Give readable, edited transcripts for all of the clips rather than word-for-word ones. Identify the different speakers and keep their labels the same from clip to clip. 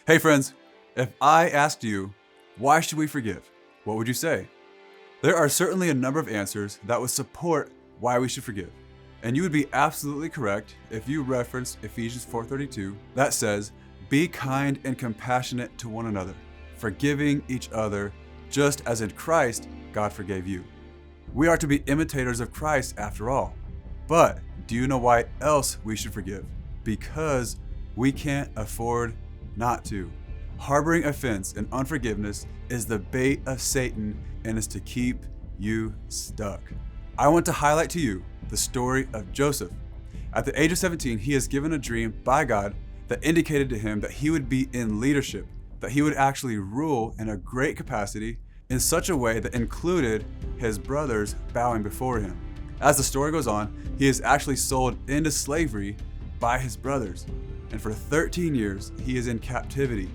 Speaker 1: Hey friends, if I asked you, why should we forgive? What would you say? There are certainly a number of answers that would support why we should forgive. And you would be absolutely correct if you referenced Ephesians 4:32 that says, "Be kind and compassionate to one another, forgiving each other, just as in Christ God forgave you." We are to be imitators of Christ after all. But do you know why else we should forgive? Because we can't afford not to. Harboring offense and unforgiveness is the bait of Satan and is to keep you stuck. I want to highlight to you the story of Joseph. At the age of 17, he is given a dream by God that indicated to him that he would be in leadership, that he would actually rule in a great capacity in such a way that included his brothers bowing before him. As the story goes on, he is actually sold into slavery by his brothers. And for 13 years, he is in captivity.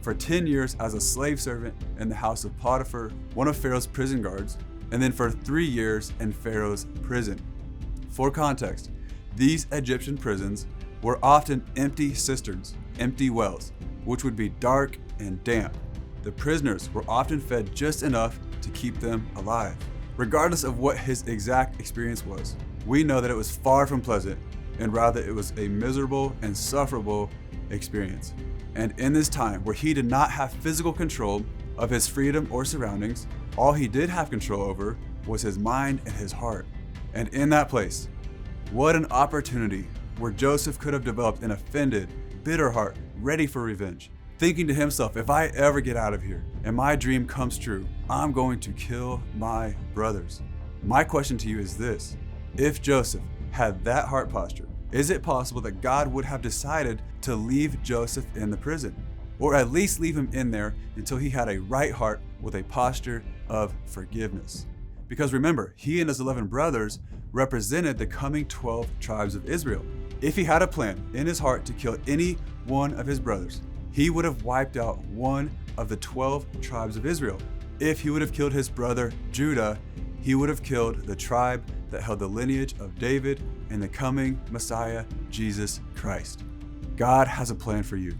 Speaker 1: For 10 years as a slave servant in the house of Potiphar, one of Pharaoh's prison guards, and then for 3 years in Pharaoh's prison. For context, these Egyptian prisons were often empty cisterns, empty wells, which would be dark and damp. The prisoners were often fed just enough to keep them alive. Regardless of what his exact experience was, we know that it was far from pleasant, and rather it was a miserable and sufferable experience. And in this time where he did not have physical control of his freedom or surroundings, all he did have control over was his mind and his heart. And in that place, what an opportunity where Joseph could have developed an offended, bitter heart, ready for revenge, thinking to himself, if I ever get out of here and my dream comes true, I'm going to kill my brothers. My question to you is this: if Joseph had that heart posture, is it possible that God would have decided to leave Joseph in the prison? Or at least leave him in there until he had a right heart with a posture of forgiveness? Because remember, he and his 11 brothers represented the coming 12 tribes of Israel. If he had a plan in his heart to kill any one of his brothers, he would have wiped out one of the 12 tribes of Israel. If he would have killed his brother Judah, he would have killed the tribe that held the lineage of David and the coming Messiah, Jesus Christ. God has a plan for you,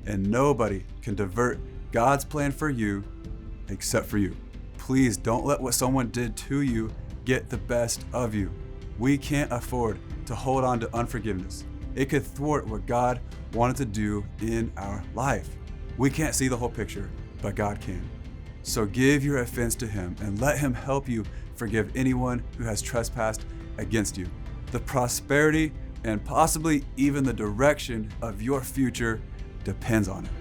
Speaker 1: and nobody can divert God's plan for you except for you. Please don't let what someone did to you get the best of you. We can't afford to hold on to unforgiveness. It could thwart what God wanted to do in our life. We can't see the whole picture, but God can. So give your offense to him and let him help you forgive anyone who has trespassed against you. The prosperity and possibly even the direction of your future depends on it.